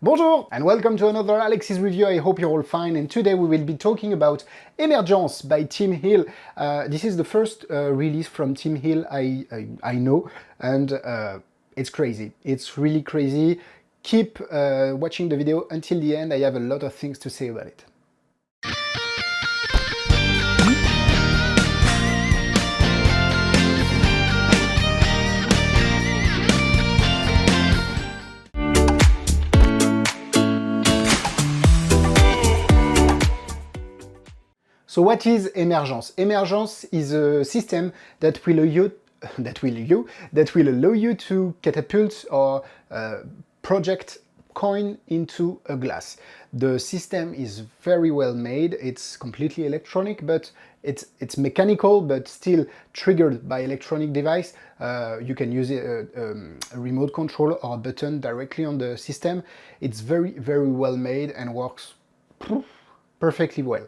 Bonjour and welcome to another Alexis Review. I hope you're all fine, and today we will be talking about Emergence by Team Hill. This is the first release from Team Hill I know, and it's crazy. It's really crazy. Keep watching the video until the end. I have a lot of things to say about it. So what is Emergence? Emergence is a system that will allow you to catapult or project coin into a glass. The system is very well made. It's completely electronic, but it's mechanical, but still triggered by electronic device. You can use a remote control or a button directly on the system. It's very well made and works perfectly well.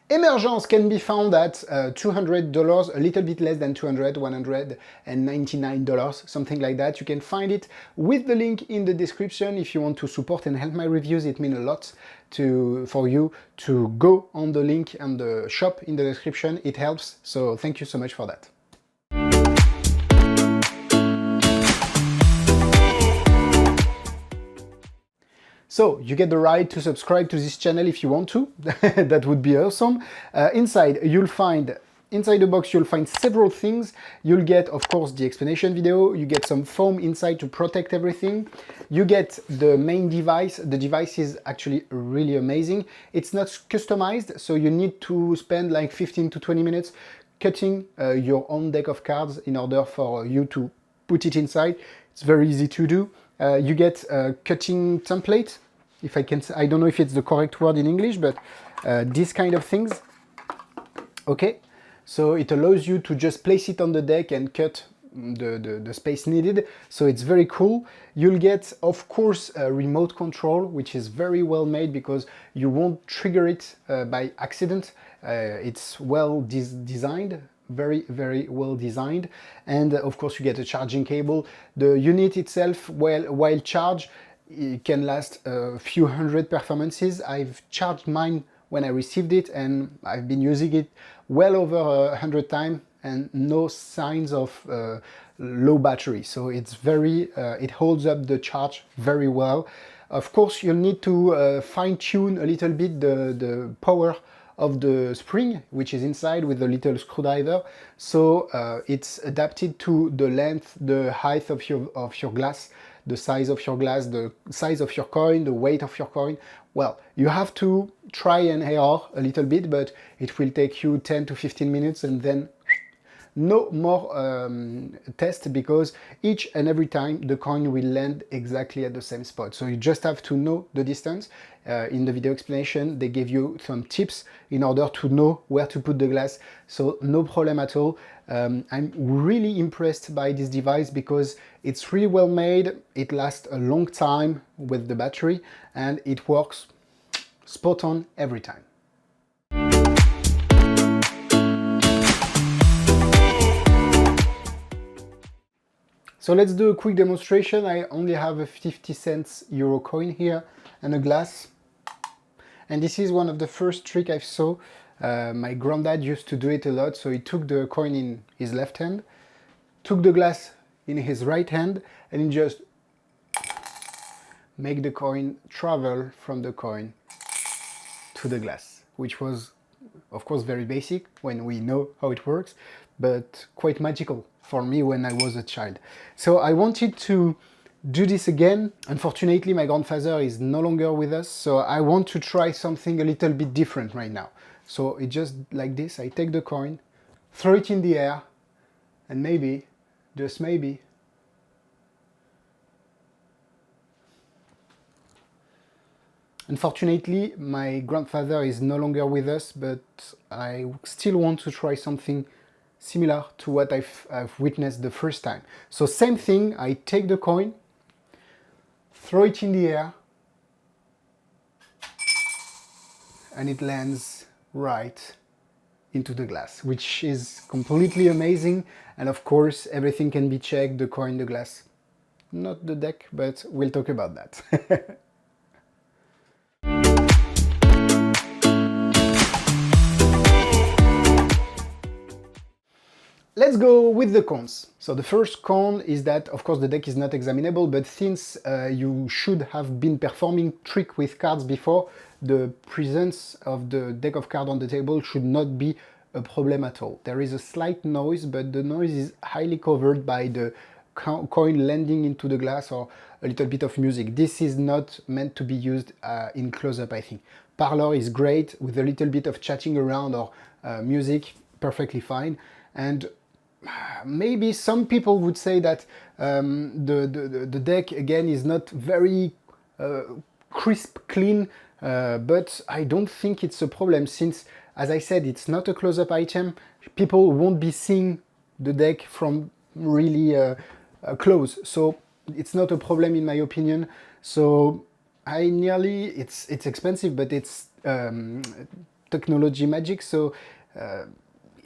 Emergence can be found at $200, a little bit less than $200, $199, something like that. You can find it with the link in the description if you want to support and help my reviews. It means a lot for you to go on the link and the shop in the description. It helps, so thank you so much for that. So you get the right to subscribe to this channel if you want to. That would be awesome. Inside the box you'll find several things. You'll get, of course, the explanation video. You get some foam inside to protect everything. You get the main device. The device is actually really amazing. It's not customized, so you need to spend like 15 to 20 minutes cutting your own deck of cards in order for you to put it inside. It's very easy to do. You get a cutting template, if I can say, I don't know if it's the correct word in English, but these kind of things. Okay, so it allows you to just place it on the deck and cut the space needed, so it's very cool. You'll get, of course, a remote control, which is very well made because you won't trigger it by accident. It's well designed. Very well designed, and of course you get a charging cable. The unit itself, while charged, it can last a few hundred performances. I've charged mine when I received it, and I've been using it well over 100 times and no signs of low battery, so it's it holds up the charge very well. Of course you'll need to fine-tune a little bit the power of the spring, which is inside with a little screwdriver, so it's adapted to the length, the height of your glass, the size of your glass, the size of your coin, the weight of your coin. Well, you have to try and error a little bit, but it will take you 10 to 15 minutes, and then no more test, because each and every time the coin will land exactly at the same spot. So you just have to know the distance. In the video explanation they gave you some tips in order to know where to put the glass, so no problem at all. I'm really impressed by this device because it's really well made. It lasts a long time with the battery, and it works spot on every time. So let's do a quick demonstration. I only have a 50 cents euro coin here and a glass. And this is one of the first tricks I saw. My granddad used to do it a lot. So he took the coin in his left hand, took the glass in his right hand, and he just make the coin travel from the coin to the glass, which was, of course, very basic when we know how it works, but quite magical for me when I was a child. So I wanted to do this again. Unfortunately, my grandfather is no longer with us, so I want to try something a little bit different right now. So it's just like this. I take the coin, throw it in the air, and maybe, just maybe, unfortunately, my grandfather is no longer with us, but I still want to try something similar to what I've witnessed the first time. So same thing, I take the coin, throw it in the air, and it lands right into the glass, which is completely amazing. And of course, everything can be checked, the coin, the glass. Not the deck, but we'll talk about that. Let's go with the cons. So the first con is that, of course, the deck is not examinable, but since you should have been performing trick with cards before, the presence of the deck of cards on the table should not be a problem at all. There is a slight noise, but the noise is highly covered by the coin landing into the glass or a little bit of music. This is not meant to be used in close-up, I think. Parlor is great with a little bit of chatting around or music, perfectly fine. And maybe some people would say that the deck, again, is not very crisp, clean, but I don't think it's a problem since, as I said, it's not a close-up item. People won't be seeing the deck from really close, so it's not a problem in my opinion. So it's expensive, but it's technology magic, so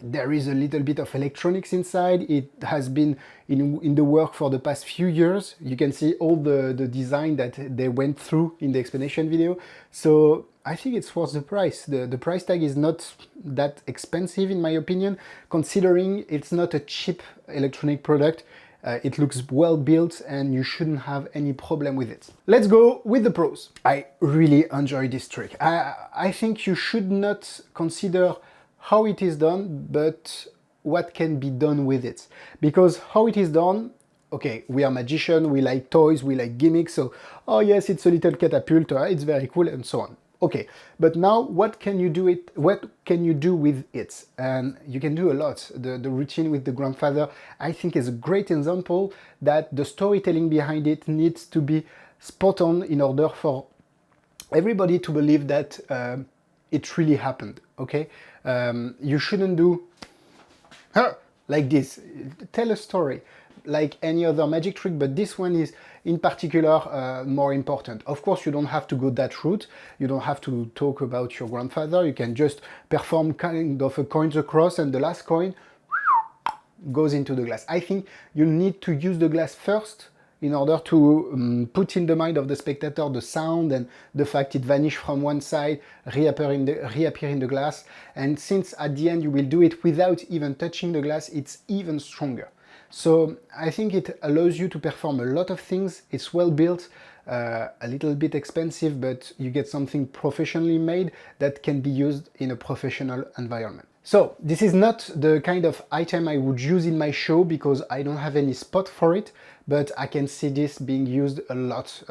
there is a little bit of electronics inside. It has been in the work for the past few years. You can see all the design that they went through in the explanation video. So I think it's worth the price. The price tag is not that expensive in my opinion, considering it's not a cheap electronic product. It looks well built and you shouldn't have any problem with it. Let's go with the pros. I really enjoy this trick. I think you should not consider how it is done, but what can be done with it. Because how it is done, okay, we are magicians, we like toys, we like gimmicks, so, oh yes, it's a little catapult, it's very cool, and so on. Okay, but now what can you do with it? And you can do a lot. The routine with the grandfather, I think, is a great example that the storytelling behind it needs to be spot on in order for everybody to believe that it really happened, okay? You shouldn't do like this. Tell a story like any other magic trick, but this one is in particular more important. Of course, you don't have to go that route. You don't have to talk about your grandfather. You can just perform kind of a coins across, and the last coin goes into the glass. I think you need to use the glass first in order to put in the mind of the spectator the sound and the fact it vanished from one side, reappear in the glass. And since at the end you will do it without even touching the glass, it's even stronger. So I think it allows you to perform a lot of things. It's well built, a little bit expensive, but you get something professionally made that can be used in a professional environment. So this is not the kind of item I would use in my show because I don't have any spot for it, but I can see this being used a lot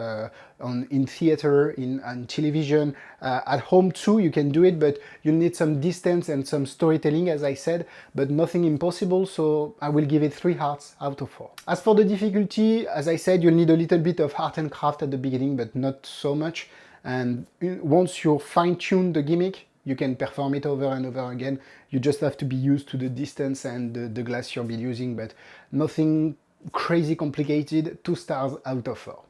in theater, on television, at home too. You can do it, but you'll need some distance and some storytelling, as I said, but nothing impossible, so I will give it 3 hearts out of 4. As for the difficulty, as I said, you'll need a little bit of art and craft at the beginning, but not so much. And once you fine-tune the gimmick, you can perform it over and over again. You just have to be used to the distance and the glass you'll be using, but nothing crazy complicated. 2 stars out of 4.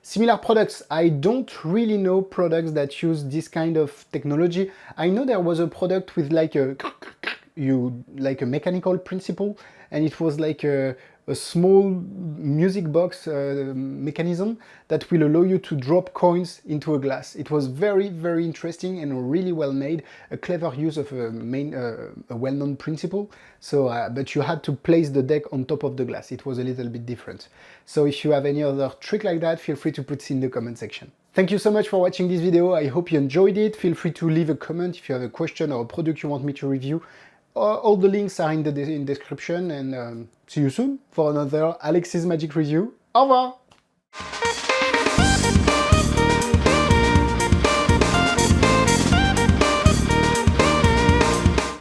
Similar products, I don't really know products that use this kind of technology. I know there was a product with like a mechanical principle, and it was like a small music box mechanism that will allow you to drop coins into a glass. It was very, very interesting and really well made, a clever use of a well-known principle. So, but you had to place the deck on top of the glass. It was a little bit different. So if you have any other trick like that, feel free to put it in the comment section. Thank you so much for watching this video. I hope you enjoyed it. Feel free to leave a comment if you have a question or a product you want me to review. All the links are in the description, and see you soon for another Alexis Magic Review. Au revoir!